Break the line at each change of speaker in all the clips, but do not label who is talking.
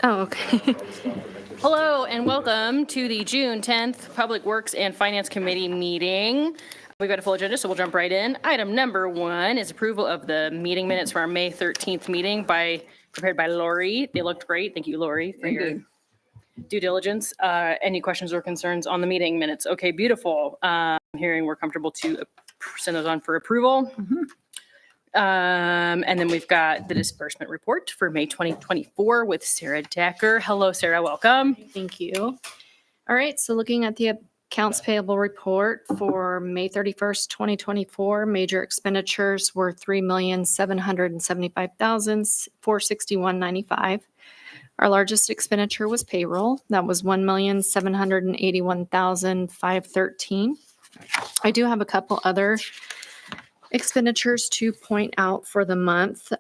Oh, okay. Hello and welcome to the June 10th Public Works and Finance Committee meeting. We've got a full agenda, so we'll jump right in. Item number 1 is approval of the meeting minutes for our May 13th meeting prepared by Lori. They looked great. Thank you, Lori, for your due diligence. Any questions or concerns on the meeting minutes? Okay, beautiful. Hearing we're comfortable to send those on for approval. And then we've got the disbursement report for May 2024 with Sarah Decker. Hello, Sarah. Welcome.
Thank you. All right, so looking at the accounts payable report for May 31st, 2024, major expenditures were $3,775,461.95. Our largest expenditure was payroll. That was $1,781,513. I do have a couple other expenditures to point out for the month.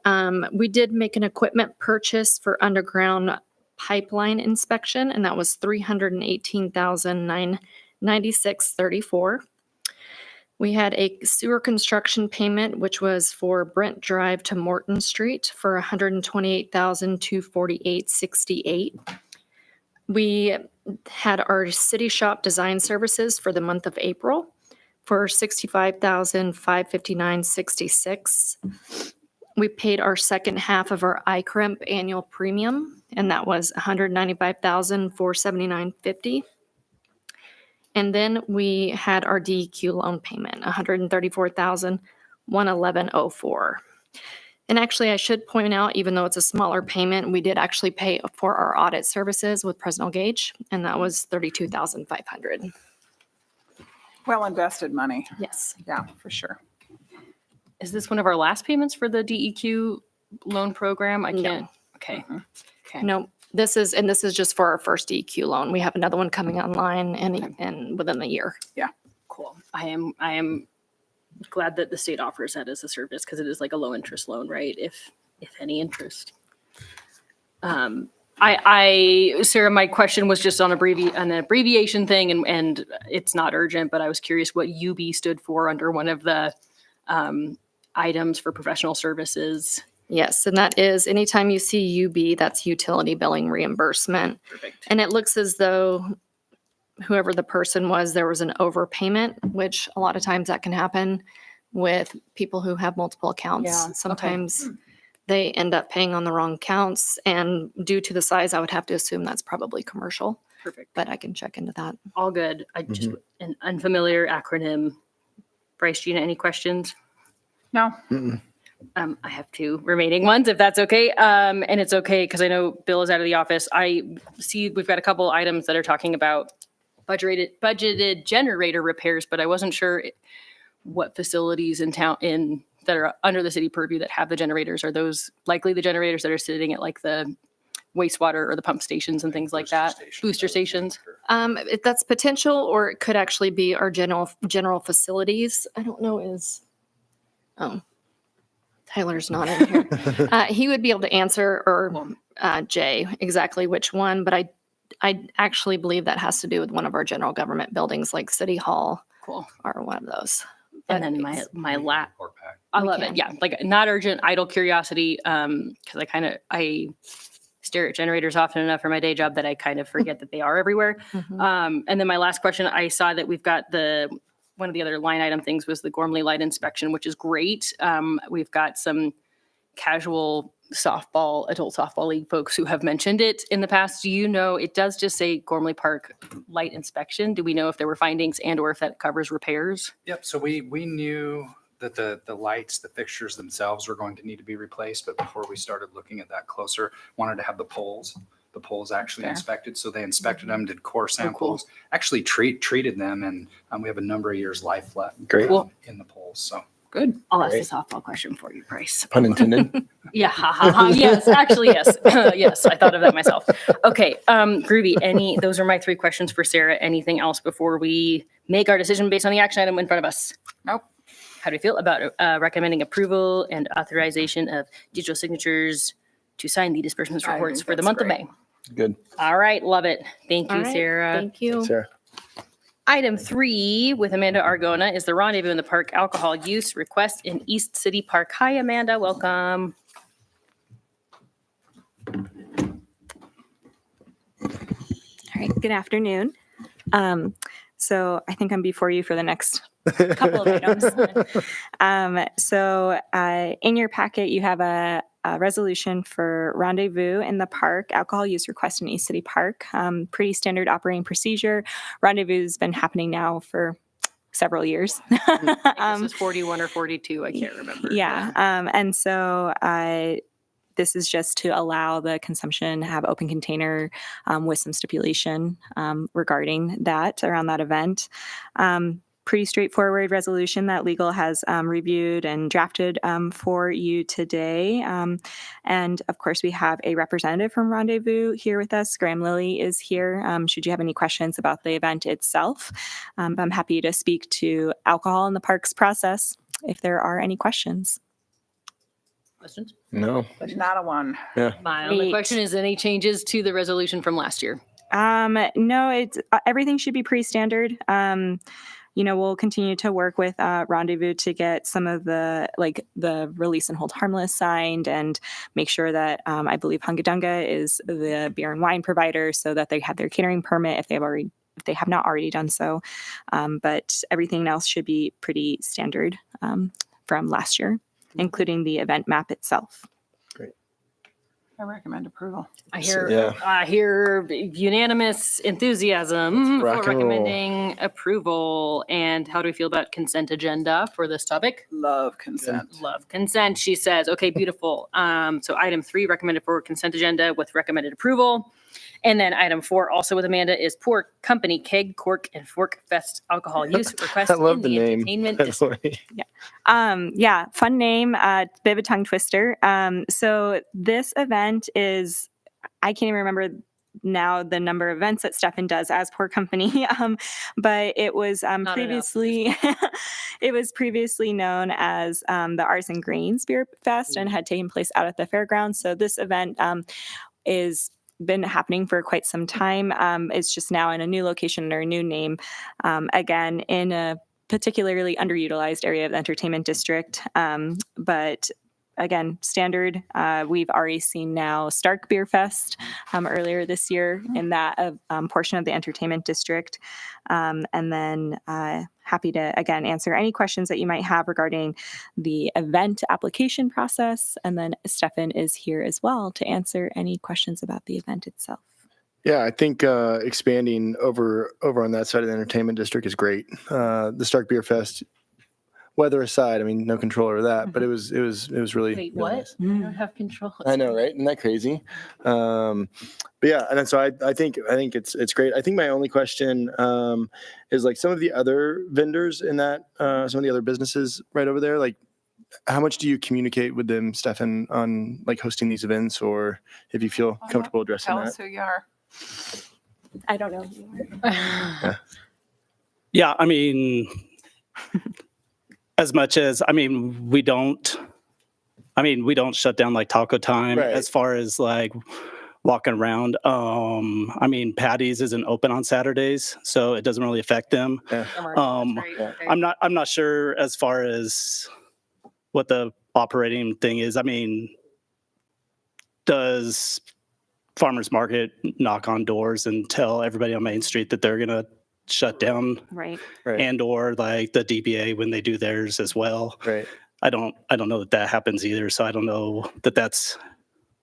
We did make an equipment purchase for underground pipeline inspection, and that was $318,996.34. We had a sewer construction payment, which was for Brent Drive to Morton Street for $128,248.68. We had our city shop design services for the month of April for $65,559.66. We paid our second half of our iCrimp annual premium, and that was $195,479.50. And then we had our DEQ loan payment, $134,111.04. And actually, I should point out, even though it's a smaller payment, we did actually pay for our audit services with Presnell Gage, and that was $32,500.
Well invested money.
Yes.
Yeah, for sure.
Is this one of our last payments for the DEQ loan program? I
No.
can't. Okay. Okay.
No, this is just for our first DEQ loan. We have another one coming online and within the year.
Cool. I am glad that the state offers that as a service because it is like a low interest loan, right? If any interest. Sarah, my question was just on an abbreviation thing, and it's not urgent, but I was curious what UB stood for under one of the items for professional services.
Yes, and that is anytime you see UB, that's utility billing reimbursement.
Perfect.
And it looks as though whoever the person was, there was an overpayment, which a lot of times that can happen with people who have multiple accounts.
Yeah, okay.
Sometimes they end up paying on the wrong accounts, and due to the size, I would have to assume that's probably commercial,
Perfect.
but I can check into that.
All good. I just an unfamiliar acronym. Bryce, Gina, any questions?
No.
I have 2 remaining ones, if that's okay. And it's okay because I know Bill is out of the office. I see we've got a couple items that are talking about budgeted generator repairs, but I wasn't sure what facilities in town that are under the city purview that have the generators. Are those likely the generators that are sitting at like the wastewater or the pump stations and things like that? Booster stations?
That's potential, or it could actually be our general facilities. I don't know Tyler's not in here. He would be able to answer, or Jay, exactly which one, but I actually believe that has to do with one of our general government buildings, like City Hall.
Cool.
Or one of those.
And then my last, I love it. Yeah, like not urgent, idle curiosity, because I stare at generators often enough for my day job that I kind of forget that they are everywhere. And then my last question, I saw that we've got one of the other line item things was the Gormley light inspection, which is great. We've got some casual adult softball league folks who have mentioned it in the past. Do you know, it does just say Gormley Park light inspection. Do we know if there were findings and or if that covers repairs?
Yep. So we knew that the lights, the fixtures themselves were going to need to be replaced. But before we started looking at that closer, wanted to have the poles actually inspected. So they inspected them, did core samples, actually treated them. And we have a number of years life left in the poles. So
good. I'll ask the softball question for you, Bryce.
Pun intended.
Yeah. Yes, actually, yes. Yes, I thought of that myself. Okay. Groovy. Those are my 3 questions for Sarah. Anything else before we make our decision based on the action item in front of us?
Nope.
How do you feel about recommending approval and authorization of digital signatures to sign the disbursements
I
reports
think
for the
that's
month
great.
of May?
Good.
All right. Love it. Thank you,
All right,
Sarah.
Thank you.
Sarah.
Item 3 with Amanda Argona is the Rendezvous in the Park alcohol use request in East City Park. Hi, Amanda. Welcome.
All right, good afternoon. So I think I'm before you for the next couple of items. In your packet, you have a resolution for rendezvous in the park, alcohol use request in East City Park. Pretty standard operating procedure. Rendezvous has been happening now for several years.
This is 41 or 42. I can't remember.
Yeah. This is just to allow the consumption to have open container with some stipulation regarding that around that event. Pretty straightforward resolution that legal has reviewed and drafted for you today. And of course, we have a representative from Rendezvous here with us. Graham Lilly is here. Should you have any questions about the event itself, I'm happy to speak to alcohol in the parks process if there are any questions.
Questions?
No.
Not a one.
My only
Great.
question is any changes to the resolution from last year?
No, it's everything should be pretty standard. We'll continue to work with Rendezvous to get some of the release and hold harmless signed and make sure that I believe Hungadunga is the beer and wine provider so that they have their catering permit if they have not already done so. But everything else should be pretty standard from last year, including the event map itself.
I recommend approval.
I hear
Yeah.
I hear unanimous enthusiasm
Let's rock
for
and roll.
recommending approval. And how do we feel about consent agenda for this topic?
Love consent.
Love consent, she says. Okay, beautiful. So item 3 recommended for consent agenda with recommended approval. And then item 4, also with Amanda, is Pour Company Keg, Cork, and Fork Fest alcohol use request
I love
in
the name.
entertainment
by the
district.
way.
Fun name, bit of a tongue twister. So this event is, I can't even remember now the number of events that Stefan does as Pour Company, but it was
enough.
previously it was previously known as the Arts and Grains Beer Fest and had taken place out at the fairgrounds. So this event is been happening for quite some time. It's just now in a new location under a new name, again in a particularly underutilized area of the entertainment district. But again, standard. We've already seen now Stark Beer Fest earlier this year in that portion of the entertainment district. And then happy to, again, answer any questions that you might have regarding the event application process. And then Stefan is here as well to answer any questions about the event itself.
Yeah, I think expanding over on that side of the entertainment district is great. The Stark Beer Fest, weather aside, I mean, no control over that, but it was really.
Wait,
really
what?
nice.
I don't have control.
I know, right? Isn't that crazy? But yeah, and then so I think it's great. I think my only question is like some of the other vendors in that, some of the other businesses right over there, like how much do you communicate with them, Stefan, on like hosting these events, or if you feel comfortable addressing
Tell
that?
us who you are.
I don't know.
Yeah, I mean, as much as we don't shut down like Taco Time
Right.
as far as like walking around. Patty's isn't open on Saturdays, so it doesn't really affect them.
Yeah.
I'm not sure as far as what the operating thing is. I mean, does Farmers Market knock on doors and tell everybody on Main Street that they're gonna shut down,
Right.
Right.
and or like the DBA when they do theirs as well?
Right.
I don't know that happens either, so I don't know that that's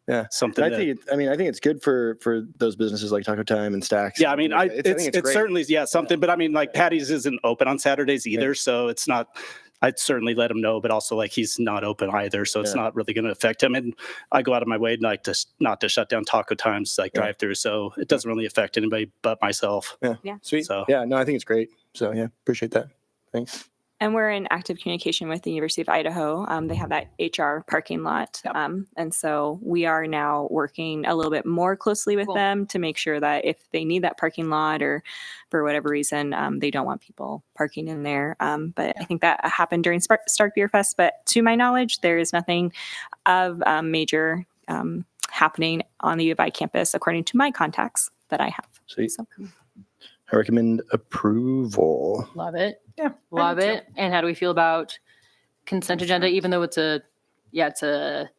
Yeah.
something.
I
that,
think I think it's good for those businesses like Taco Time and Stacks.
yeah, I mean,
think
it's
great.
certainly something, but I mean, like Patty's isn't open on Saturdays either, so it's not. I'd certainly let him know, but also like he's not open either, so it's
Yeah.
not really going to affect him. And I go out of my way like to not to shut down Taco Times like
Yeah.
drive through, so it doesn't really affect anybody but myself.
Sweet.
So-
Yeah, no, I think it's great. So yeah, appreciate that. Thanks.
And we're in active communication with the University of Idaho. They have that HR parking lot.
Yep.
And so we are now working a little bit more closely with
Cool.
them to make sure that if they need that parking lot or for whatever reason, they don't want people parking in there. But I think that happened during Stark Beer Fest. But to my knowledge, there is nothing of major happening on the U of I campus, according to my contacts that I have.
Sweet.
So,
I recommend approval.
Love it.
Yeah. I
Love
do too.
it. And how do we feel about consent agenda, even though it's a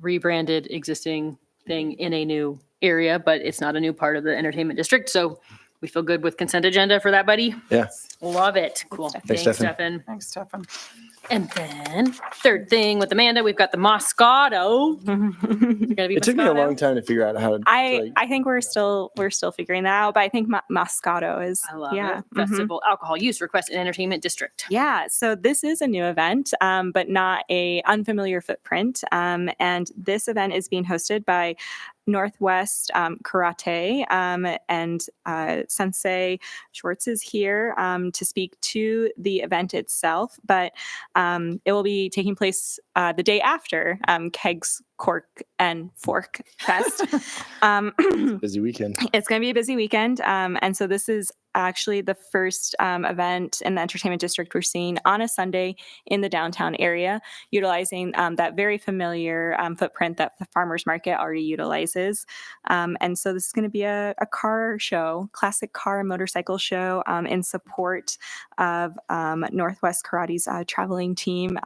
rebranded existing thing in a new area, but it's not a new part of the entertainment district. So we feel good with consent agenda for that, buddy.
Yeah.
Love it. Cool.
Thanks,
Thanks,
Stefan.
Stefan.
Thanks, Stefan.
And then third thing with Amanda, we've got the Moscato. It's gonna be
It took me a
Moscato.
long time to figure out how to.
I think we're still figuring that out, but I think Moscato is.
I love
yeah.
it.
mhm.
Festival Alcohol Use Request and Entertainment District.
Yeah, so this is a new event, but not a unfamiliar footprint. And this event is being hosted by Northwest Karate, and Sensei Schwartz is here to speak to the event itself, but it will be taking place the day after Kegs, Cork, and Fork Fest.
Busy weekend.
It's going to be a busy weekend. And so this is actually the first event in the entertainment district we're seeing on a Sunday in the downtown area, utilizing that very familiar footprint that the farmers market already utilizes. And so this is going to be a car show, classic car and motorcycle show in support of Northwest Karate's traveling team.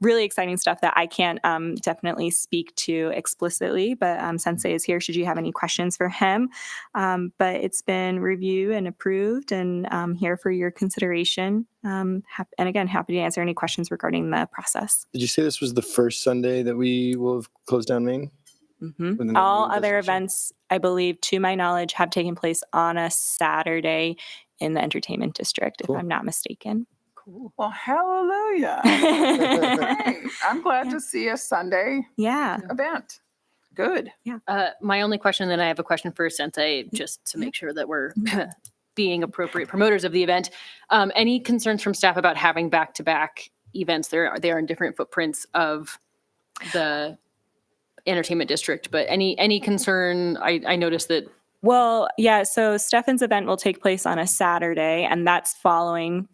Really exciting stuff that I can't definitely speak to explicitly, but Sensei is here should you have any questions for him. But it's been reviewed and approved and here for your consideration. And again, happy to answer any questions regarding the process.
Did you say this was the first Sunday that we will have closed down Maine? Within the
All
Maine
other
designation?
events, I believe, to my knowledge, have taken place on a Saturday in the entertainment district,
Cool.
if I'm not mistaken.
Cool.
Well, hallelujah.
yeah.
Hey, I'm glad to see a Sunday event. Good.
My only question, then I have a question for Sensei, just to make sure that we're being appropriate promoters of the event. Any concerns from staff about having back-to-back events? They are in different footprints of the entertainment district, but any concern? I noticed that.
Well, yeah. So Stefan's event will take place on a Saturday, and that's following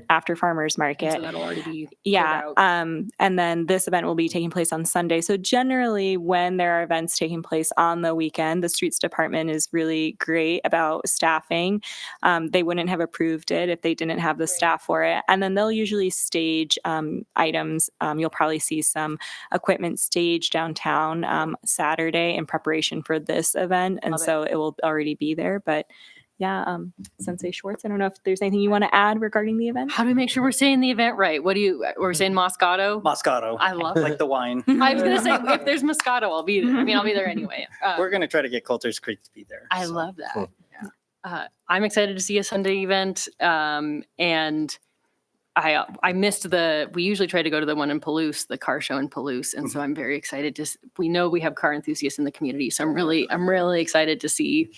after Farmers Market.
So that'll already be
Yeah.
cleared out.
And then this event will be taking place on Sunday. So generally, when there are events taking place on the weekend, the streets department is really great about staffing. They wouldn't have approved it if they didn't have the staff for it. And then they'll usually stage items. You'll probably see some equipment staged downtown Saturday in preparation for this event. And
Love it.
so it will already be there. But yeah, Sensei Schwartz, I don't know if there's anything you want to add regarding the event.
How do we make sure we're saying the event right? We're saying Moscato?
Moscato.
I love it.
like the wine.
I was gonna say if there's Moscato, I'll be there. I mean, I'll be there anyway.
We're going to try to get Coulter's Creek to be there.
I
so.
love that.
Cool.
I'm excited to see a Sunday event, and I missed we usually try to go to the one in Palouse, the car show in Palouse, and so I'm very excited we know we have car enthusiasts in the community, so I'm really excited to see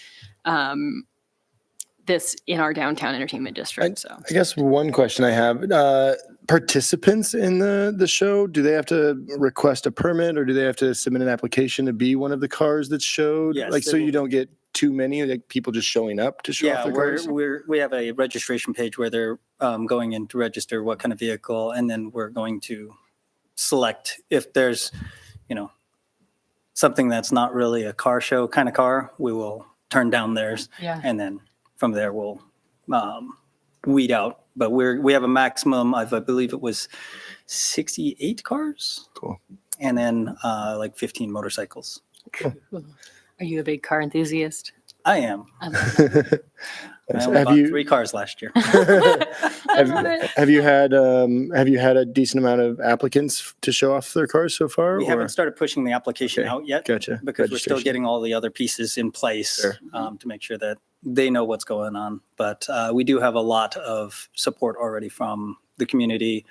this in our downtown entertainment district. So
I guess one question I have, participants in the show, do they have to request a permit or do they have to submit an application to be one of the cars that's showed?
Yes,
Like,
they
so you
will.
don't get too many, like people just showing up to show off
Yeah,
their cars?
we have a registration page where they're going in to register what kind of vehicle, and then we're going to select if there's, something that's not really a car show kind of car, we will turn down theirs,
yeah,
and then from there we'll weed out. But we have a maximum of, I believe it was 68 cars.
Cool.
And then like 15 motorcycles.
are you a big car enthusiast?
I am.
I love that.
I only bought 3 cars last year.
I love it.
Have you had a decent amount of applicants to show off their cars so far?
We
or-
haven't started pushing the application
Okay.
out yet
Gotcha.
because we're still
Registration.
getting all the other pieces in place
Sure.
to make sure that they know what's going on. But we do have a lot of support already from the community,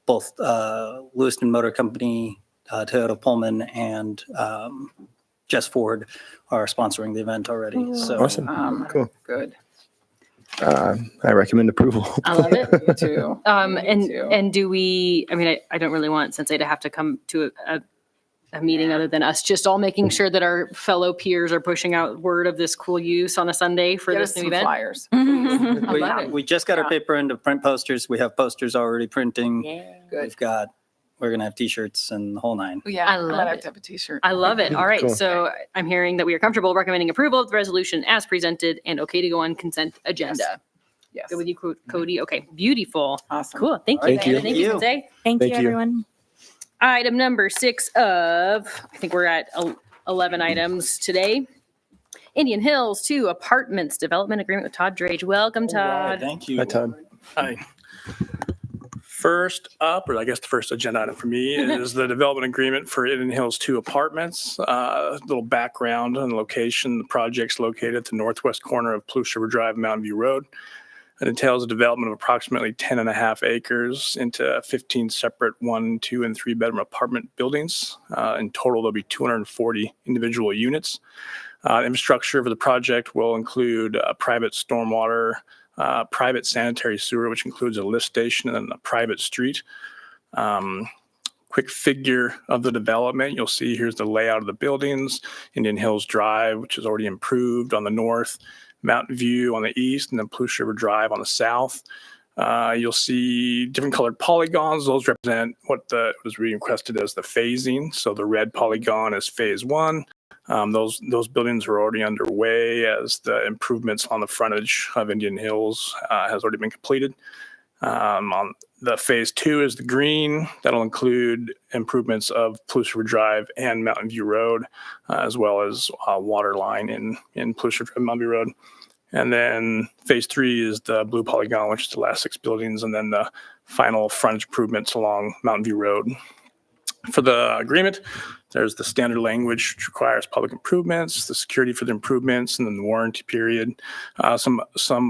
both Lewiston Motor Company, Toyota Pullman, and Jess Ford are sponsoring the event already. So
Awesome. Cool.
Good.
I recommend approval.
I love it.
Me too. Me too.
And do we, I mean, I don't really want Sensei to have to come to a meeting other than us just all making sure that our fellow peers are pushing out word of this cool use on a Sunday for
Get
this
us
new
some
event.
flyers.
I love it.
we just got our paper into print posters. We have posters already printing.
Yeah.
Good.
We're going to have t-shirts and the whole nine.
Oh, yeah,
I
I
love
might have
it.
to have a t-shirt.
I love it. All right.
Cool.
So I'm hearing that we are comfortable recommending approval of the resolution as presented and okay to go on consent agenda.
Yes.
Good with you, Cody? Okay. Beautiful.
Awesome.
Cool. Thank you.
Thank you.
Thank you,
Thank you.
Sensei.
Thank
Thank
you,
you.
everyone.
Item number 6 of, I think we're at 11 items today. Indian Hills 2 Apartments Development Agreement with Todd Drage. Welcome, Todd.
Thank you.
Hi, Todd.
Hi. First up, or I guess the first agenda item for me is the development agreement for Indian Hills 2 Apartments. A little background on the location. The project's located at the northwest corner of Palouse River Drive, Mountain View Road. It entails a development of approximately 10.5 acres into 15 separate 1, 2, and 3 bedroom apartment buildings. In total, there'll be 240 individual units. Infrastructure for the project will include private stormwater, private sanitary sewer, which includes a lift station and a private street. Quick figure of the development. You'll see here's the layout of the buildings. Indian Hills Drive, which is already improved on the north, Mountain View on the east, and then Palouse River Drive on the south. You'll see different colored polygons. Those represent what was requested as the phasing. So the red polygon is phase 1. Those buildings are already underway as the improvements on the frontage of Indian Hills has already been completed. On the phase 2 is the green. That'll include improvements of Palouse River Drive and Mountain View Road, as well as water line in Palouse River Drive, Mountain View Road. And then phase 3 is the blue polygon, which is the last 6 buildings, and then the final frontage improvements along Mountain View Road. For the agreement, there's the standard language, which requires public improvements, the security for the improvements, and then the warranty period. Some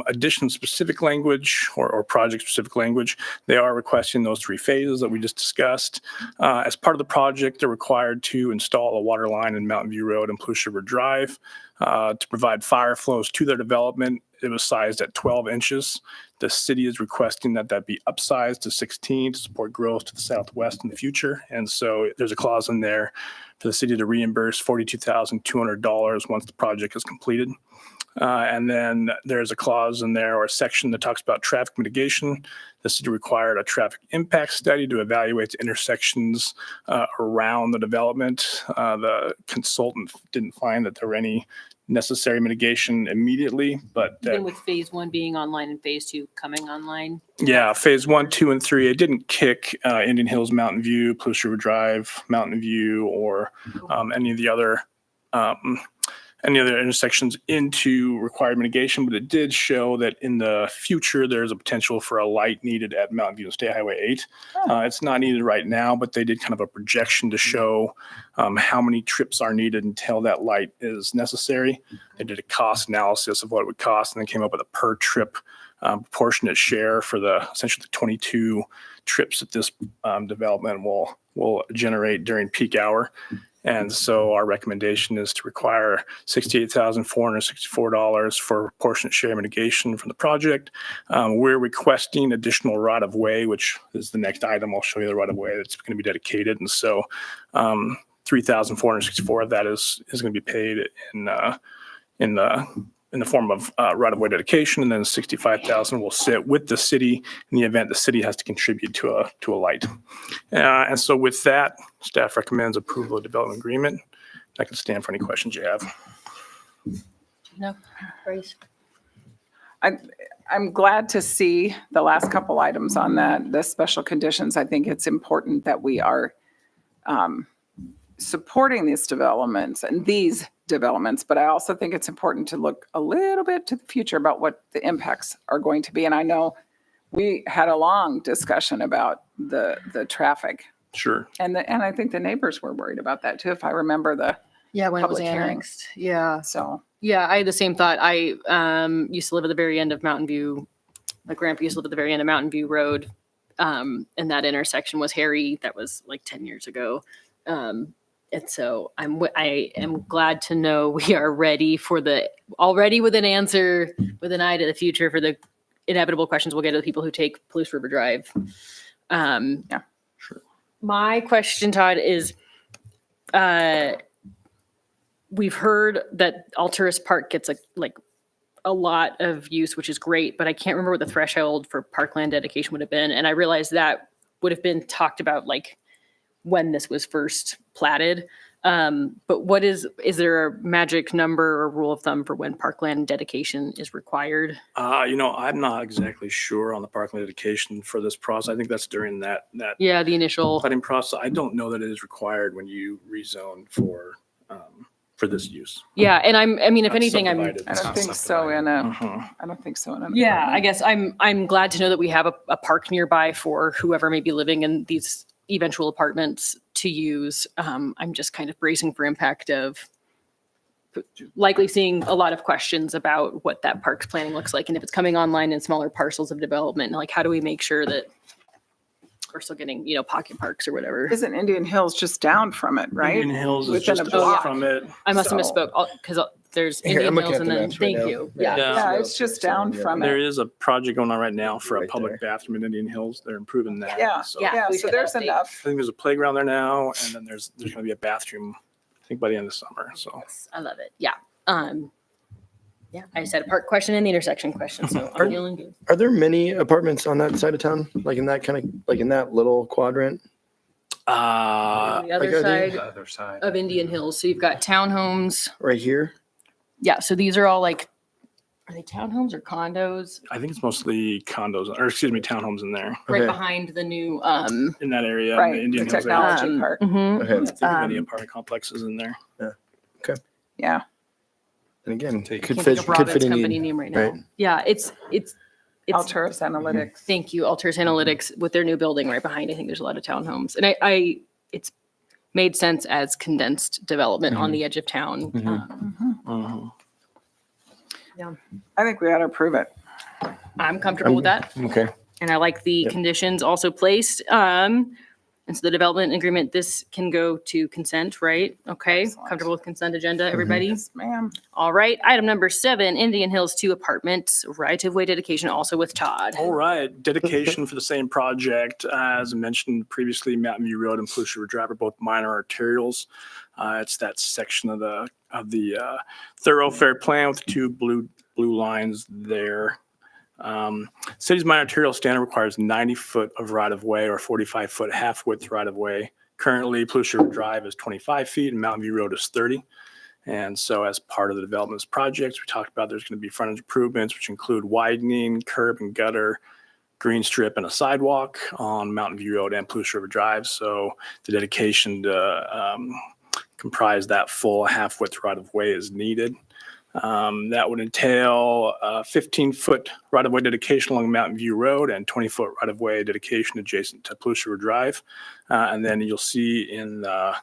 addition-specific language or project-specific language. They are requesting those 3 phases that we just discussed. As part of the project, they're required to install a water line in Mountain View Road and Palouse River Drive to provide fire flows to their development. It was sized at 12 inches. The city is requesting that be upsized to 16 to support growth to the southwest in the future. And so there's a clause in there for the city to reimburse $42,200 once the project is completed. And then there's a clause in there or a section that talks about traffic mitigation. The city required a traffic impact study to evaluate the intersections around the development. The consultant didn't find that there were any necessary mitigation immediately, but
Even with phase 1 being online and phase 2 coming online.
yeah, phase 1, 2, and 3, it didn't kick Indian Hills, Mountain View, Palouse River Drive, Mountain View, or any of the other intersections into required mitigation, but it did show that in the future there's a potential for a light needed at Mountain View and State Highway 8. It's not needed right now, but they did kind of a projection to show how many trips are needed until that light is necessary. They did a cost analysis of what it would cost, and they came up with a per trip proportionate share for essentially the 22 trips that this development will generate during peak hour. And so our recommendation is to require $68,464 for proportionate share mitigation from the project. We're requesting additional right of way, which is the next item. I'll show you the right of way that's going to be dedicated. And so $3,464 of that is going to be paid in the form of right of way dedication, and then $65,000 will sit with the city in the event the city has to contribute to a light. And so with that, staff recommends approval of development agreement. I can stand for any questions you have.
No, Grace.
I'm glad to see the last couple items on that, the special conditions. I think it's important that we are supporting these developments, but I also think it's important to look a little bit to the future about what the impacts are going to be. And I know we had a long discussion about the traffic,
Sure.
and I think the neighbors were worried about that too, if I remember the
When it was
public hearing.
annexed. Yeah.
So.
Yeah, I had the same thought. I used to live at the very end of Mountain View. My grandpa used to live at the very end of Mountain View Road. And that intersection was hairy. That was like 10 years ago. And so I am glad to know we are ready already with an answer, with an eye to the future for the inevitable questions we'll get to the people who take Palouse River Drive.
Yeah,
sure.
My question, Todd, is we've heard that Alturas Park gets a lot of use, which is great, but I can't remember what the threshold for parkland dedication would have been. And I realized that would have been talked about when this was first platted. But is there a magic number or rule of thumb for when parkland dedication is required?
I'm not exactly sure on the parkland dedication for this process. I think that's during that
Yeah, the initial.
planning process. I don't know that it is required when you rezone for for this use.
Yeah, and I mean, if
Not
anything, I'm.
subdivided.
I
It's
don't
not
think so in
Mhm.
I don't think so in an
Yeah, I
apartment.
guess I'm glad to know that we have a park nearby for whoever may be living in these eventual apartments to use. I'm just kind of bracing for impact of likely seeing a lot of questions about what that park's planning looks like and if it's coming online in smaller parcels of development. Like, how do we make sure that we're still getting, pocket parks or whatever?
Isn't Indian Hills just down from it, right?
Indian Hills is
Within
just
a block.
from it.
I must have
So-
misspoke because there's
Here,
Indian
I'm looking
Hills
at
and
the
then
maps right
thank
now.
you.
Yeah.
Yeah, it's just down from
There
it.
is a project going on right now for a
Right
public
there.
bathroom in Indian Hills. They're improving that.
Yeah,
So
Yeah.
yeah,
we
so
should
there's
update.
I
enough.
think there's a playground there now, and then there's going to be a bathroom, I think by the end of summer. So
I love it. Yeah. Yeah, I just had a park question and the intersection question, so I'm feeling good.
Are there many apartments on that side of town? Like in that kind of, like in that little quadrant?
On the other
like, are they-
side
The other side.
of Indian Hills, so you've got townhomes.
Right here?
Yeah, so these are all like, are they townhomes or condos?
I think it's mostly condos, or excuse me, townhomes in there,
Right
Okay.
behind the new,
in that area, in
Right,
the
the
Indian Hills area.
technology park.
mhm.
Okay.
I think many
Um,
apartment complexes in there.
Yeah,
And again,
Take-
could
Can't
fit,
think of
could
Robin's
fit in.
company name right now.
right.
Yeah, it's
Alturas Analytics.
thank you, Alturas Analytics with their new building right behind. I think there's a lot of townhomes, and I it's made sense as condensed development on the edge of town.
Mhm.
I think we ought to approve it.
I'm comfortable with that.
Okay.
And I like the
Yep.
conditions also placed. And so the development agreement, this can go to consent, right? Okay,
Excellent.
comfortable with consent agenda, everybody?
Yes, ma'am.
All right, item number 7, Indian Hills 2 apartments, right-of-way dedication also with Todd.
All right, dedication for the same project. As mentioned previously, Mountain View Road and Palouse River Drive are both minor arterials. It's that section of the thoroughfare plan with the two blue lines there. City's minor arterial standard requires 90 foot of right of way or 45 foot half width right of way. Currently, Palouse River Drive is 25 feet and Mountain View Road is 30. And so as part of the development projects, we talked about there's going to be frontage improvements, which include widening, curb and gutter, green strip, and a sidewalk on Mountain View Road and Palouse River Drive. So the dedication to comprise that full half width right of way is needed. That would entail 15-foot right-of-way dedication along Mountain View Road and 20-foot right-of-way dedication adjacent to Palouse River Drive. And then you'll see in the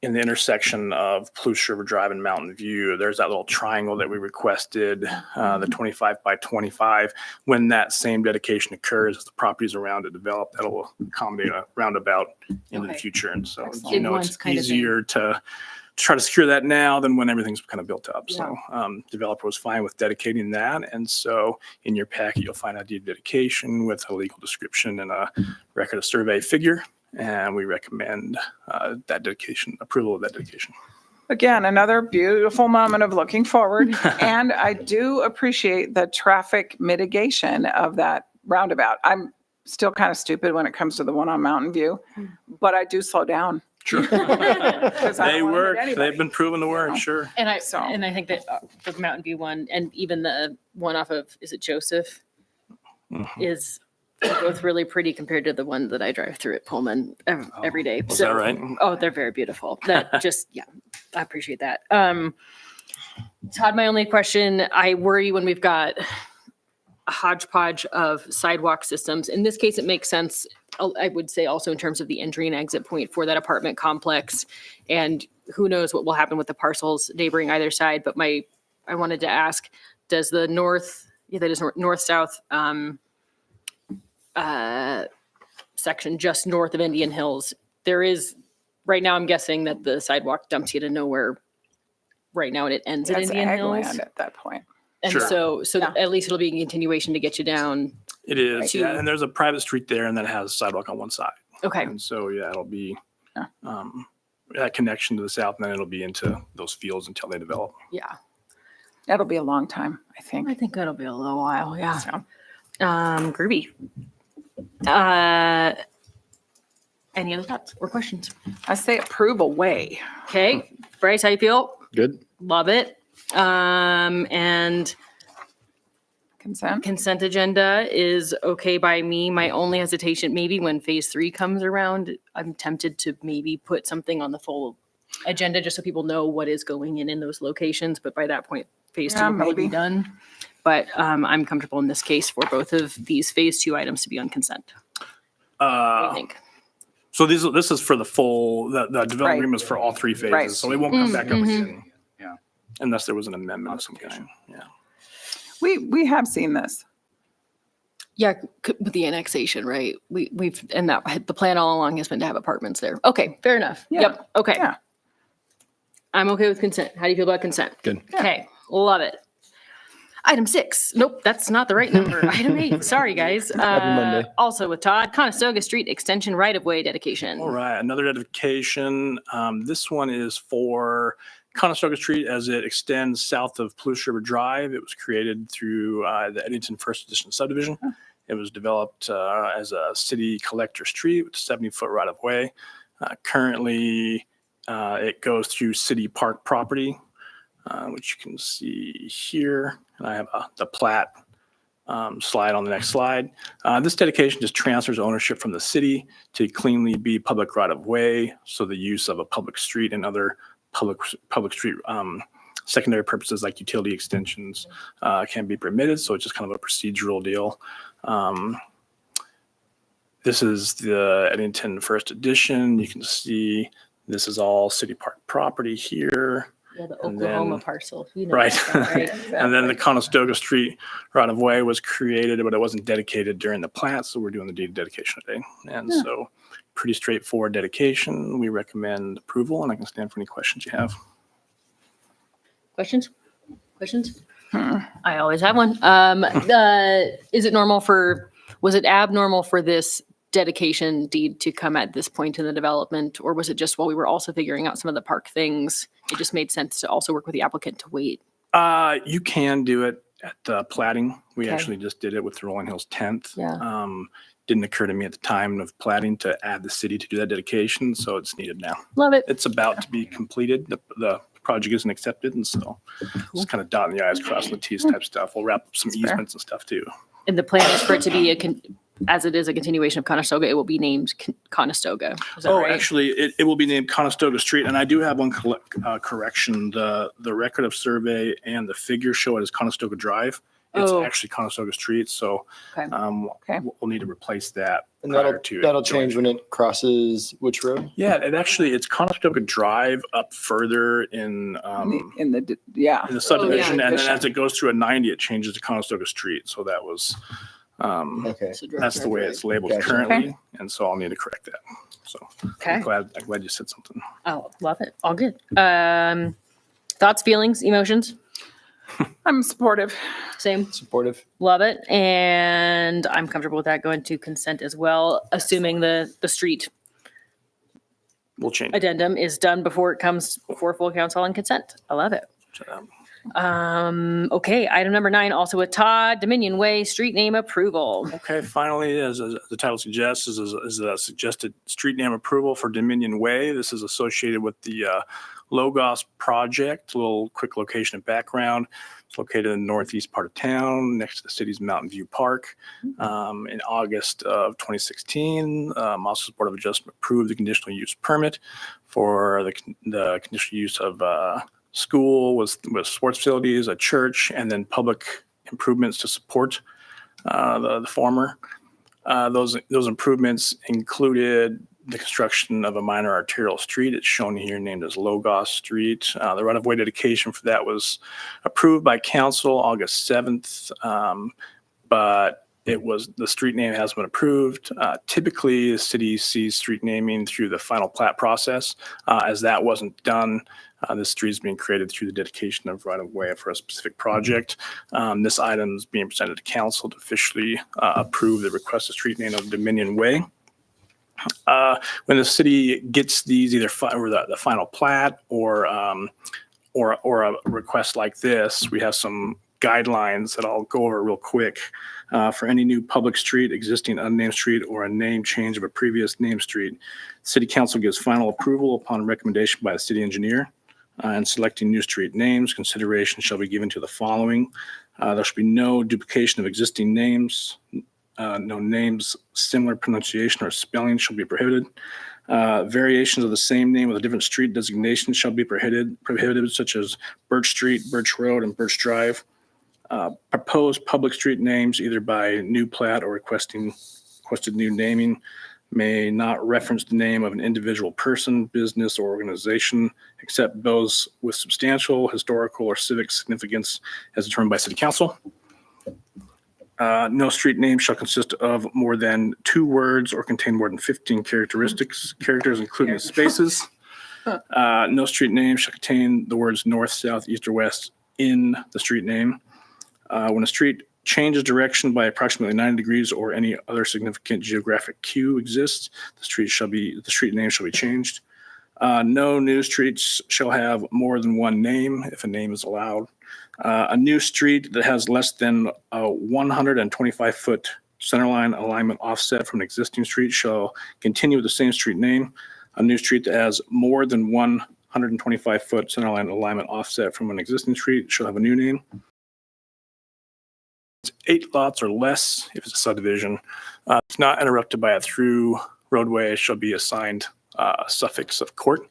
intersection of Palouse River Drive and Mountain View, there's that little triangle that we requested, the 25 by 25. When that same dedication occurs, as the properties around it develop, that'll accommodate a roundabout into the
Okay.
future. And so,
Excellent.
you know,
Big
it's
ones kind of thing.
easier to try to secure that now than when everything's kind of built up. So developer was fine with dedicating that. And so in your packet, you'll find a deed of dedication with a legal description and a record of survey figure. And we recommend that dedication, approval of that dedication.
Again, another beautiful moment of looking forward. And I do appreciate the traffic mitigation of that roundabout. I'm still kind of stupid when it comes to the one on Mountain View, but I do slow down.
Sure.
'Cause I
They
don't wanna hit
work.
anybody.
They've been proven to work.
know.
Sure.
And I
So-
think that the Mountain View one and even the one off of, is it Joseph? Is they're both really pretty compared to the one that I drive through at Pullman every day.
Is that right?
Oh, they're very beautiful. That just, yeah, I appreciate that. Todd, my only question, I worry when we've got a hodgepodge of sidewalk systems. In this case, it makes sense. I would say also in terms of the entry and exit point for that apartment complex. And who knows what will happen with the parcels neighboring either side. But I wanted to ask, does the north-south section just north of Indian Hills, there is, right now I'm guessing that the sidewalk dumps you to nowhere right now and it ends at
That's
Indian
ag
Hills.
land at that point.
And
Sure.
so
Yeah.
at least it'll be a continuation to get you down.
It is.
To-
Yeah. And there's a private street there and that has a sidewalk on one side.
Okay.
And so, yeah, it'll be
Yeah.
that connection to the south, and then it'll be into those fields until they develop.
Yeah.
That'll be a long time, I
I
think.
think that'll be a little while. Yeah.
So,
Groovy. Any other thoughts or questions?
I say approve away.
Okay. Bryce, how you feel?
Good.
Love it. And
Consent?
consent agenda is okay by me. My only hesitation, maybe when phase 3 comes around, I'm tempted to maybe put something on the full agenda just so people know what is going in those locations. But by that point, phase two
Yeah,
will probably be
maybe.
done. But I'm comfortable in this case for both of these phase two items to be on consent. What do you think?
So this is for the full, the development
Right.
agreement is for all three phases.
Right.
So it won't come back up again
Yeah.
unless there was an amendment of some kind. Yeah.
We have seen this.
Yeah, with the annexation, right? We've and that the plan all along has been to have apartments there. Okay, fair enough.
Yeah.
Yep. Okay.
Yeah.
I'm okay with consent. How do you feel about consent?
Good.
Okay, love it. Item 6. Nope, that's not the right number. Item 8. Sorry, guys.
Monday.
Also with Todd, Conestoga Street Extension right-of-way dedication.
All right, another dedication. This one is for Conestoga Street as it extends south of Palouse River Drive. It was created through the Eddington First Edition subdivision. It was developed as a city collector street with a 70-foot right-of-way. Currently, it goes through city park property, which you can see here. And I have the plat slide on the next slide. This dedication just transfers ownership from the city to cleanly be public right-of-way, so the use of a public street and other public street secondary purposes like utility extensions can be permitted. So it's just kind of a procedural deal. This is the Eddington First Edition. You can see this is all city park property here.
Yeah, the
And
Oklahoma
then-
parcel. You know
Right.
that, right?
And then the Conestoga Street right-of-way was created, but it wasn't dedicated during the plat, so we're doing the deed of dedication today. And so pretty straightforward dedication. We recommend approval, and I can stand for any questions you have.
Questions? Questions? I always have one. Is it normal was it abnormal for this dedication deed to come at this point in the development? Or was it just while we were also figuring out some of the park things, it just made sense to also work with the applicant to wait?
You can do it at the platting. We
Okay.
actually just did it with the Rolling Hills 10th.
Yeah.
Didn't occur to me at the time of platting to add the city to do that dedication, so it's needed now.
Love it.
It's about to be completed. The project isn't accepted, and so just kind of dotting the i's, crossing the t's type stuff. We'll wrap up some
fair.
easements and stuff too.
And the plan is for it to be as it is a continuation of Conestoga, it will be named Conestoga. Is that
Oh,
right?
actually, it will be named Conestoga Street, and I do have one correction. The record of survey and the figure show it as Conestoga Drive. It's
Oh.
actually Conestoga Street, so
Okay.
Okay.
we'll need to replace that
And
prior
that'll
to.
that'll change when it crosses which road?
Yeah, it's Conestoga Drive up further in
In the
in the subdivision, and then
Division.
as it goes through a 90, it changes to Conestoga Street. So that was
Okay.
So drive,
that's the
drive,
way
drive.
it's labeled
Gotcha.
currently, and so I'll need to correct that. So
Okay.
I'm glad you said something.
Oh, love it. All good. Thoughts, feelings, emotions?
I'm supportive.
Same.
Supportive.
Love it. And I'm comfortable with that going to consent as well, assuming the street
We'll change it.
addendum is done before it comes before full council and consent. I love it. Okay, item number 9, also with Todd, Dominion Way, street name approval.
Okay, finally, as the title suggests, is a suggested street name approval for Dominion Way. This is associated with the Logos project. A little quick location and background. It's located in the northeast part of town, next to the city's Mountain View Park. In August of 2016, Moscow Board of Adjustment approved the conditional use permit for the conditional use of school with sports facilities, a church, and then public improvements to support the former. Those improvements included the construction of a minor arterial street. It's shown here named as Logos Street. The right-of-way dedication for that was approved by council August 7th, but the street name hasn't been approved. Typically, the city sees street naming through the final plat process. As that wasn't done, this street is being created through the dedication of right-of-way for a specific project. This item is being presented to council to officially approve the requested street name of Dominion Way. When the city gets these, either the final plat or a request like this, we have some guidelines that I'll go over real quick. For any new public street, existing unnamed street, or a name change of a previous named street, City Council gives final approval upon recommendation by the city engineer. In selecting new street names, consideration shall be given to the following. There should be no duplication of existing names. No names, similar pronunciation or spelling shall be prohibited. Variations of the same name with a different street designation shall be prohibited, such as Birch Street, Birch Road, and Birch Drive. Proposed public street names, either by new plat or requested new naming, may not reference the name of an individual person, business, or organization, except those with substantial historical or civic significance as determined by City Council. No street name shall consist of more than 2 words or contain more than 15 characters, including spaces. No street name shall contain the words north, south, east, or west in the street name. When a street changes direction by approximately 90 degrees or any other significant geographic cue exists, the street name shall be changed. No new streets shall have more than 1 name if a name is allowed. A new street that has less than a 125-foot centerline alignment offset from an existing street shall continue with the same street name. A new street that has more than 125-foot centerline alignment offset from an existing street shall have a new name. 8 lots or less, if it's a subdivision, it's not interrupted by a through roadway, shall be assigned a suffix of court.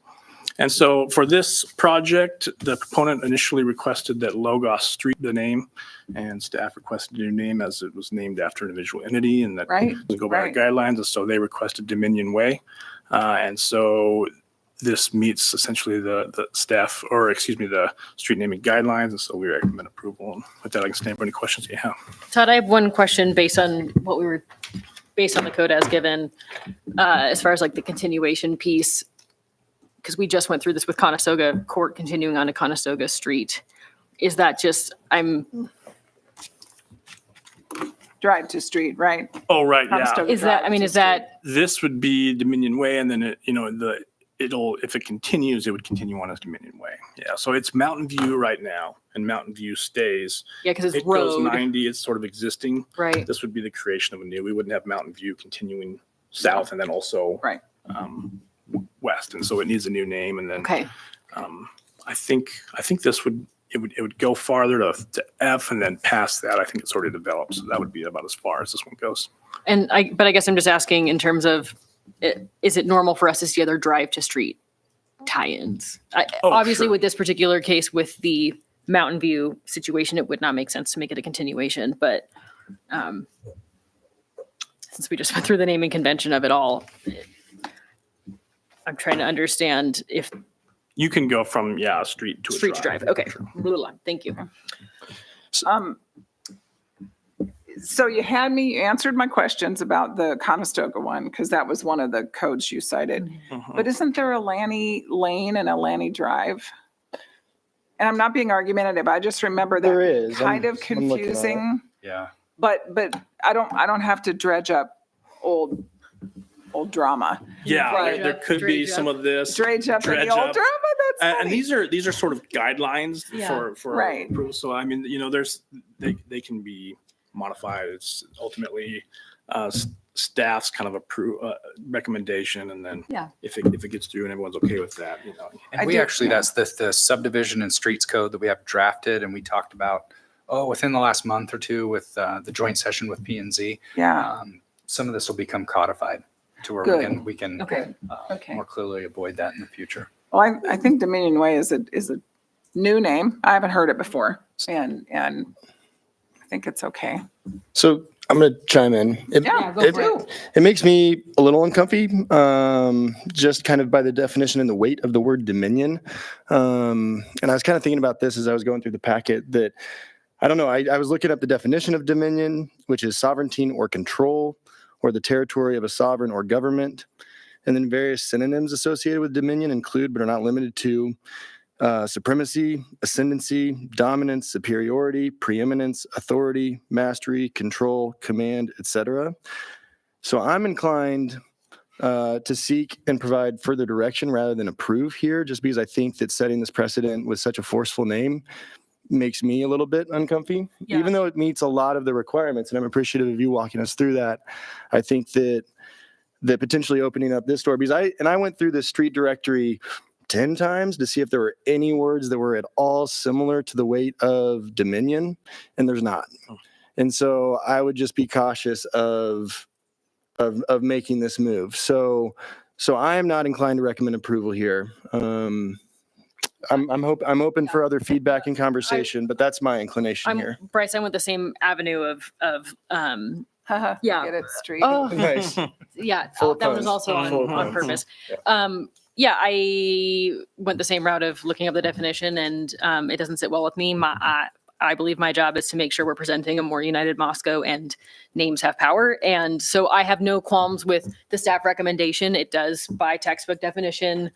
And so for this project, the proponent initially requested that Logos Street the name, and staff requested a new name as it was named after an individual entity, and that doesn't go by our guidelines. And so they requested Dominion Way. And so this meets essentially the staff, or excuse me, the street naming guidelines. And so we recommend approval. And with that, I can stand for any questions you have.
Todd, I have one question based on the code as given, as far as like the continuation piece, because we just went through this with Conestoga Court continuing on to Conestoga Street. Is that just,
Drive to street, right?
Oh, right, yeah.
Conestoga
is that,
Drive
I mean,
to
is that,
This would be Dominion Way, and then if it continues, it would continue on as Dominion Way. Yeah, so it's Mountain View right now, and Mountain View stays.
yeah, because it's
It goes
road,
90, it's sort of existing.
right?
This would be the creation of a new, we wouldn't have Mountain View continuing south and then also
Right.
West. And so it needs a new name. And then
Okay,
I think this would go farther to F and then past that. I think it's already developed. So that would be about as far as this one goes.
but I guess I'm just asking in terms of, is it normal for us to see other drive to street tie-ins? Obviously,
sure.
with this particular case, with the Mountain View situation, it would not make sense to make it a continuation, but since we just went through the naming convention of it all, I'm trying to understand if
You can go from, street to a
street to drive. Okay,
Sure.
Blah, blah, blah. Thank you.
So you answered my questions about the Conestoga one, because that was one of the codes you cited.
Mhm.
But isn't there a Lanny Lane and a Lanny Drive? And I'm not being argumentative. I just remember that
There is.
kind of
I'm looking at it.
confusing.
Yeah.
But I don't have to dredge up old drama.
Yeah,
Right.
there could be
Dredge
some of this.
Dredge up any
Dredge
old
up.
drama. That's
And
funny.
these are sort of guidelines
Yeah.
for
Right.
approval. So I mean, they can be modified. It's ultimately staff's kind of recommendation, and then
Yeah.
if it gets through and everyone's okay with that,
And
I
we
do-
actually,
yeah.
that's the subdivision and streets code that we have drafted, and we talked about, within the last month or two with the joint session with P and Z.
Yeah.
Some of this will become codified to where
Good.
we can
Okay.
Okay.
more clearly avoid that in the future.
Well, I think Dominion Way is a new name. I haven't heard it before, and I think it's okay.
So I'm going to chime in.
Yeah, go
it,
for it.
it makes me a little uncomfy, just kind of by the definition and the weight of the word dominion. And I was kind of thinking about this as I was going through the packet that, I don't know, I was looking up the definition of dominion, which is sovereignty or control, or the territory of a sovereign or government. And then various synonyms associated with dominion include, but are not limited to, supremacy, ascendancy, dominance, superiority, preeminence, authority, mastery, control, command, etc. So I'm inclined to seek and provide further direction rather than approve here, just because I think that setting this precedent with such a forceful name makes me a little bit uncomfy,
Yeah.
even though it meets a lot of the requirements. And I'm appreciative of you walking us through that. I think that potentially opening up this door, because I went through the street directory 10 times to see if there were any words that were at all similar to the weight of dominion, and there's not. And so I would just be cautious of making this move. So So I am not inclined to recommend approval here. I'm open for other feedback and conversation, but that's my inclination here.
Bryce, I went the same avenue of
Haha,
Yeah.
Get it straight.
oh
Nice.
yeah,
Full of
that was
puns.
also
Full of
on
puns.
purpose.
Yeah.
Yeah, I went the same route of looking up the definition, and it doesn't sit well with me. I believe my job is to make sure we're presenting a more united Moscow, and names have power. And so I have no qualms with the staff recommendation. It does, by textbook definition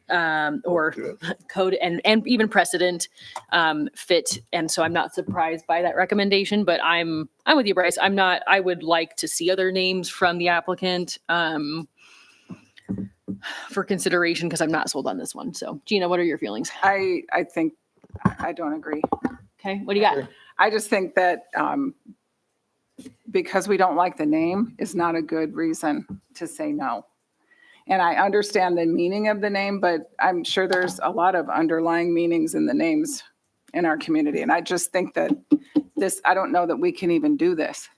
or code and even precedent, fit. And so I'm not surprised by that recommendation. But I'm with you, Bryce. I'm not. I would like to see other names from the applicant for consideration, because I'm not sold on this one. So, Gina, what are your feelings?
I think, I don't agree.
Okay, what do you got?
I just think that because we don't like the name is not a good reason to say no. And I understand the meaning of the name, but I'm sure there's a lot of underlying meanings in the names in our community. And I just think that I don't know that we can even do this.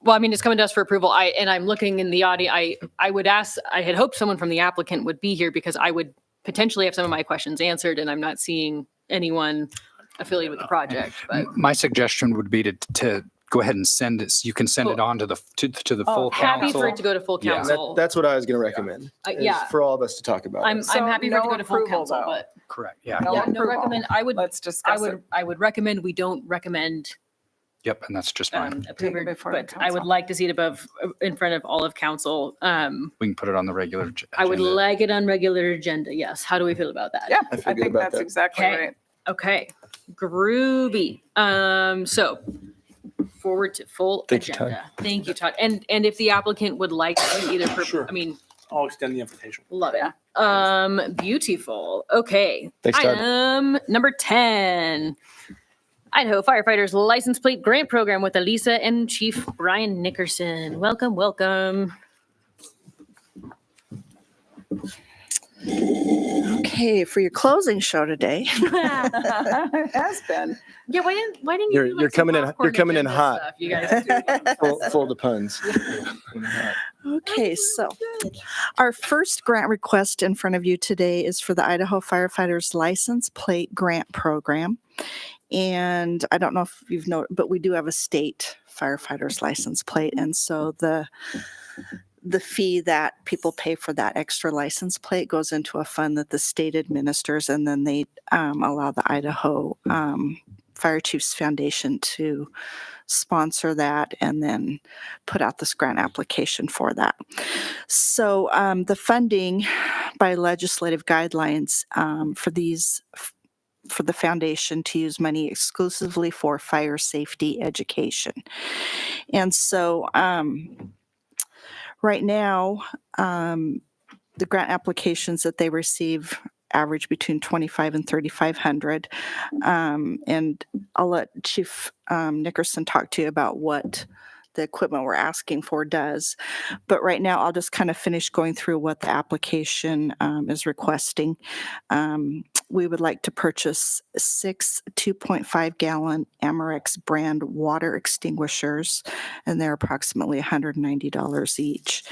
Well, I mean, it's coming to us for approval. I'm looking in the audio. I would ask, I had hoped someone from the applicant would be here, because I would potentially have some of my questions answered, and I'm not seeing anyone affiliated with the project. But
My suggestion would be to go ahead and send it. You can send it on to the full
happy
council.
for it to go to full
Yeah.
council.
That's what I was going to recommend. is
Yeah.
For all of us to talk about.
I'm
So
happy for it to
no
go to full
approval,
council,
though.
but
Correct. Yeah.
No
yeah, no
approval.
recommend.
Let's discuss it.
I would recommend we don't recommend
Yep. And that's just fine.
Take it
approval,
before the
but I would
council.
like to see it in front of all of council.
We can put it on the regular.
I would
agenda.
like it on regular agenda. Yes. How do we feel about that?
Yeah,
I
I
feel good
think
about
that's
that.
exactly
Okay.
right.
Okay, groovy. So forward to full
Thank you, Todd.
agenda. Thank you, Todd. And if the applicant would like to either,
Sure.
I mean,
I'll extend the invitation.
love it. Beautiful. Okay.
Thanks, Todd.
Item number 10. Idaho Firefighters License Plate Grant Program with Elisa and Chief Brian Nickerson. Welcome, welcome.
Okay, for your closing show today.
It has been.
Yeah, why didn't
You're-
you do
you're
like some
coming in-
popcorn
you're coming in
agenda
hot.
stuff? You guys
Full of puns.
Okay, so our first grant request in front of you today is for the Idaho Firefighters License Plate Grant Program. And I don't know if you've noted, but we do have a state firefighters license plate. And so the fee that people pay for that extra license plate goes into a fund that the state administers, and then they allow the Idaho Fire Chiefs Foundation to sponsor that and then put out this grant application for that. So the funding by legislative guidelines for the foundation to use money exclusively for fire safety education. And so right now, the grant applications that they receive average between 2,500 and 3,500. And I'll let Chief Nickerson talk to you about what the equipment we're asking for does. But right now, I'll just kind of finish going through what the application is requesting. We would like to purchase 6 2.5 gallon Amerex brand water extinguishers, and they're approximately $190 each.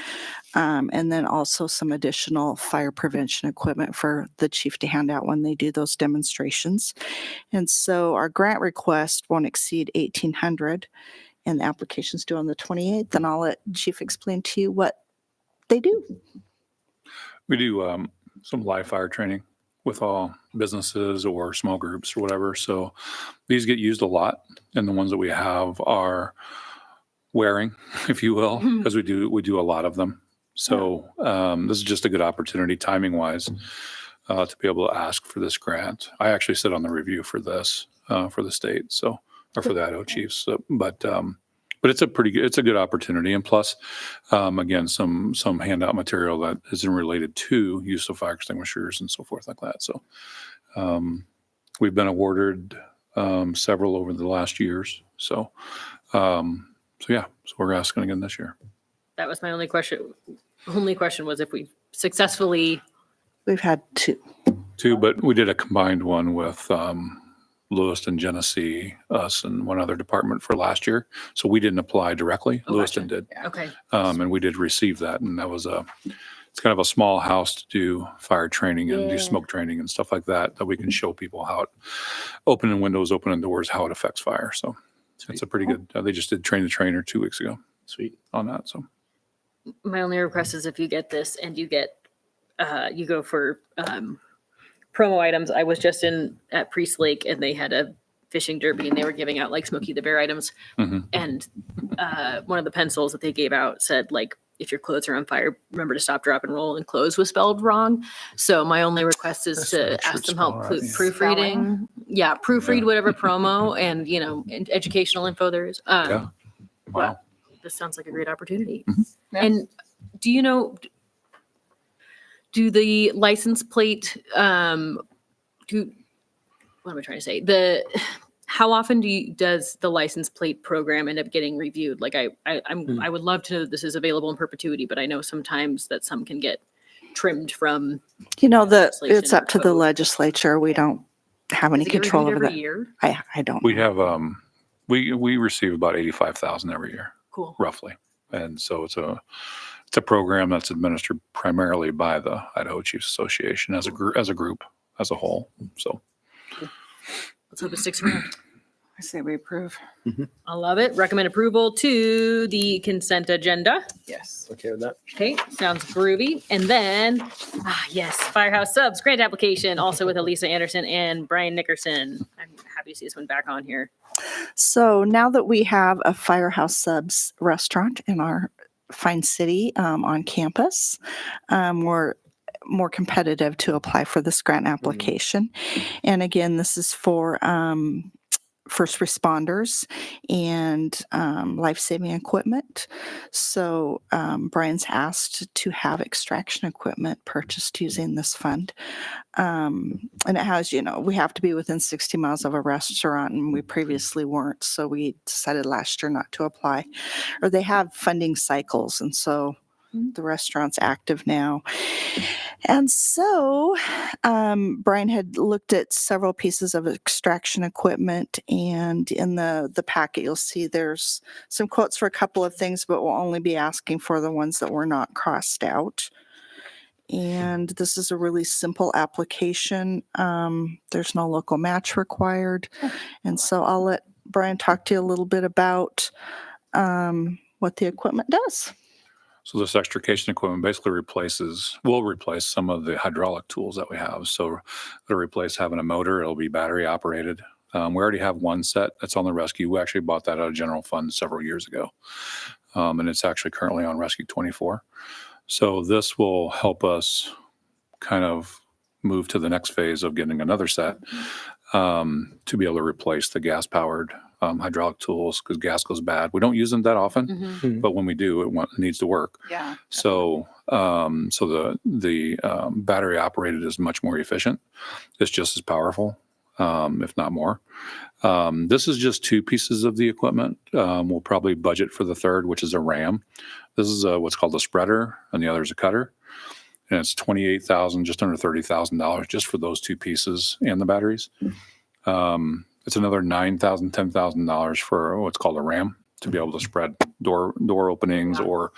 And then also some additional fire prevention equipment for the chief to hand out when they do those demonstrations. And so our grant request won't exceed $1,800, and the application's due on the 28th. And I'll let Chief explain to you what they do.
We do some live fire training with all businesses or small groups or whatever. So these get used a lot, and the ones that we have are wearing, if you will, because we do a lot of them. So this is just a good opportunity, timing wise, to be able to ask for this grant. I actually sit on the review for this for the state, so or for the Idaho Chiefs. So, but it's a good opportunity, and plus, again, some handout material that isn't related to use of fire extinguishers and so forth like that. So we've been awarded several over the last years. So yeah, so we're asking again this year.
That was my only question. Only question was if we successfully.
We've had two.
But we did a combined one with Lewiston, Genesee, us, and one other department for last year. So we didn't apply directly.
Oh,
Lewiston
gotcha.
did.
Okay.
And we did receive that, and that was it's it's kind of a small house to do fire training and
Yeah.
do smoke training and stuff like that, that we can show people how it, opening windows, opening doors, how it affects fire. So it's a pretty good, they just did train the trainer 2 weeks ago
Sweet.
on that. So
My only request is if you get this and you get, you go for promo items. I was just at Priest Lake and they had a fishing derby and they were giving out like Smokey the Bear items.
mhm.
And one of the pencils that they gave out said like, if your clothes are on fire, remember to stop, drop, and roll. And clothes was spelled wrong. So my only request is
That's
to
what it
ask
should
them help
spell out, yeah.
proofreading. Yeah, proofread whatever promo and and educational info there is.
Yeah. Wow.
This sounds like a great opportunity.
Yeah.
And do you know? Do the license plate? What am I trying to say? How often does the license plate program end up getting reviewed? Like I would love to know that this is available in perpetuity, but I know sometimes that some can get trimmed from.
You know,
legislation
it's up
or
to the
code.
legislature. We don't have any
Does it get
control
reviewed
over
every
that.
year?
I don't.
We
know.
have, we receive about 85,000 every year,
Cool.
roughly. And so it's a program that's administered primarily by the Idaho Chiefs Association as a group, as a whole. So
Let's hope it sticks around.
I say we approve.
I love it. Recommend approval to the consent agenda.
Yes.
Okay with that?
Okay, sounds groovy. And then, yes, Firehouse Subs grant application, also with Elisa Anderson and Brian Nickerson. I'm happy to see this one back on here.
So now that we have a Firehouse Subs restaurant in our fine city on campus, we're more competitive to apply for this grant application. And again, this is for first responders and life-saving equipment. So Brian's asked to have extraction equipment purchased using this fund. And it has, we have to be within 60 miles of a restaurant, and we previously weren't. So we decided last year not to apply. Or they have funding cycles, and so the restaurant's active now. And so Brian had looked at several pieces of extraction equipment, and in the packet you'll see there's some quotes for a couple of things, but we'll only be asking for the ones that were not crossed out. And this is a really simple application. There's no local match required. And so I'll let Brian talk to you a little bit about what the equipment does.
So this extrication equipment basically will replace some of the hydraulic tools that we have. So it'll replace having a motor. It'll be battery operated. We already have one set that's on the rescue. We actually bought that out of general fund several years ago. And it's actually currently on Rescue 24. So this will help us kind of move to the next phase of getting another set to be able to replace the gas powered hydraulic tools, because gas goes bad. We don't use them that often, but when we do, it needs to work.
Yeah.
So, the battery operated is much more efficient. It's just as powerful, if not more. This is just two pieces of the equipment. We'll probably budget for the third, which is a ram. This is what's called a spreader, and the other is a cutter. And it's $28,000, just under $30,000 just for those two pieces and the batteries. It's another $9,000, $10,000 for what's called a ram to be able to spread door openings or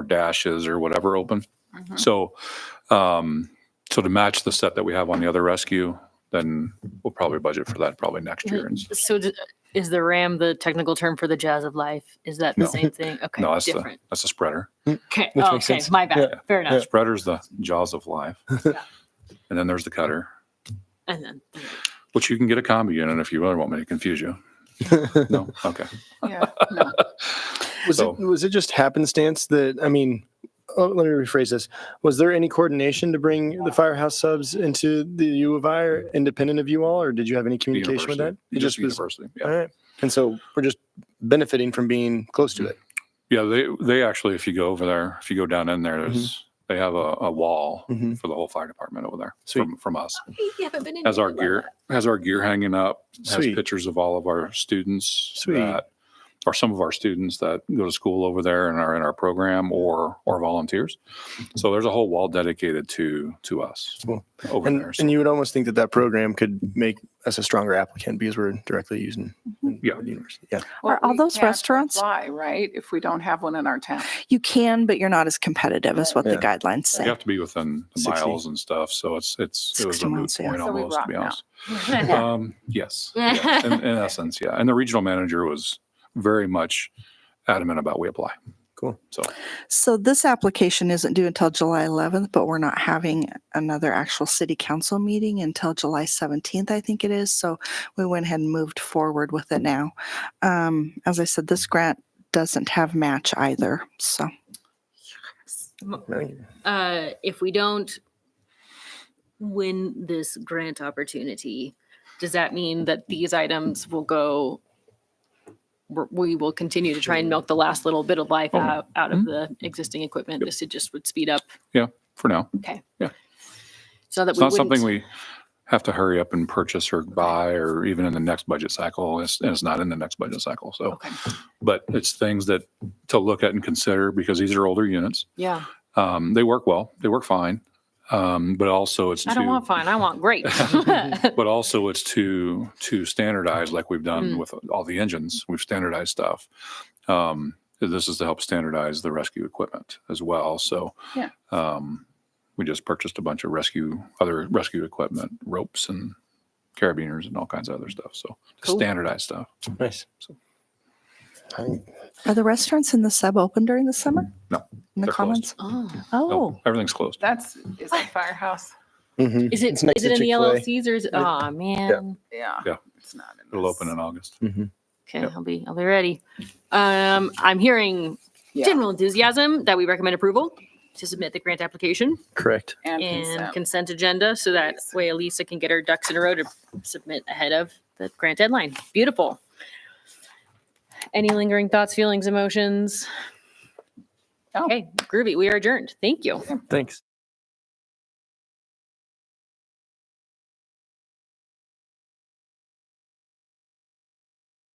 dashes or whatever open. So, so to match the set that we have on the other rescue, then we'll probably budget for that probably next year. And
So is the RAM the technical term for the Jazz of Life? Is that the
No.
same thing? Okay,
no,
different.
that's a spreader.
Okay,
Which
oh,
makes
okay,
sense.
my bad.
Yeah.
Fair enough.
Spreader's the jaws of life.
Yeah.
And then there's the cutter,
And then
which you can get a combi unit if you really want me to confuse you. No? Okay.
Yeah. No.
Was it just happenstance that, I mean, let me rephrase this. Was there any coordination to bring the Firehouse Subs into the U of I, or independent of you all, or did you have any
The
communication with that?
university.
It
Just
just was,
university.
all
Yeah.
right. And so we're just benefiting from being close to it.
Yeah. They actually, if you go over there, if you go down in there, they have a wall
Mhm.
for the whole fire department over there
Sweet.
from us.
you haven't been in.
Has
yet.
our
I love
gear
that.
hanging up, has
Sweet.
pictures of all of our students
Sweet.
that or some of our students that go to school over there and are in our program or volunteers. So there's a whole wall dedicated to us
Cool.
over there. So,
And you would almost think that that program could make us a stronger applicant because we're directly using
Yeah.
the university. Yeah.
Are all
we
those
can't
restaurants-
apply, right? If we don't have one in our town.
You can, but you're not as competitive is what the
Yeah.
guidelines
you
say.
have to be within the
60.
miles and stuff. So it was
60
a moot
miles, yeah.
point
So we
almost, to be
rock
honest.
Yeah.
Yes. Yeah. In essence, yeah. And the regional manager was very much adamant about we apply.
Cool.
So
So this application isn't due until July 11th, but we're not having another actual city council meeting until July 17th, I think it is. So we went ahead and moved forward with it now. As I said, this grant doesn't have match either. So
If we don't win this grant opportunity, does that mean that these items will go? We will continue to try and milk the last little bit of life out of the existing equipment. This just would speed up.
for now,
So that
it's
we
not something
wouldn't.
we have to hurry up and purchase or buy or even in the next budget cycle. It's not in the next budget cycle. So,
Okay.
but it's things that to look at and consider because these are older units.
Yeah.
They work well. They work fine. But also it's
I don't
to,
want fine. I want great.
but also it's to standardize like we've done
Mm.
with all the engines. We've standardized stuff. This is to help standardize the rescue equipment as well. So
Yeah.
we just purchased a bunch of other rescue equipment, ropes and carabiners and all kinds of other stuff. So
Cool.
standardized stuff.
Nice.
are the restaurants in the sub open during the summer?
No,
In the
they're
commons?
closed.
Oh.
Oh,
No, everything's closed.
Is that Firehouse?
Mhm.
Is it
It's next
is it
to
in the
Chick-fil-A.
LLCs or is it? Oh man.
Yeah.
Yeah.
It's not in
It'll
this.
open in August.
Mhm.
Okay,
Yep.
I'll be ready. I'm hearing
Yeah.
general enthusiasm that we recommend approval to submit the grant application
Correct.
And
and
consent.
consent agenda so that way Elisa can get her ducks in a row to submit ahead of the grant deadline. Beautiful. Any lingering thoughts, feelings, emotions?
No.
Okay, groovy. We are adjourned. Thank you.
Thanks.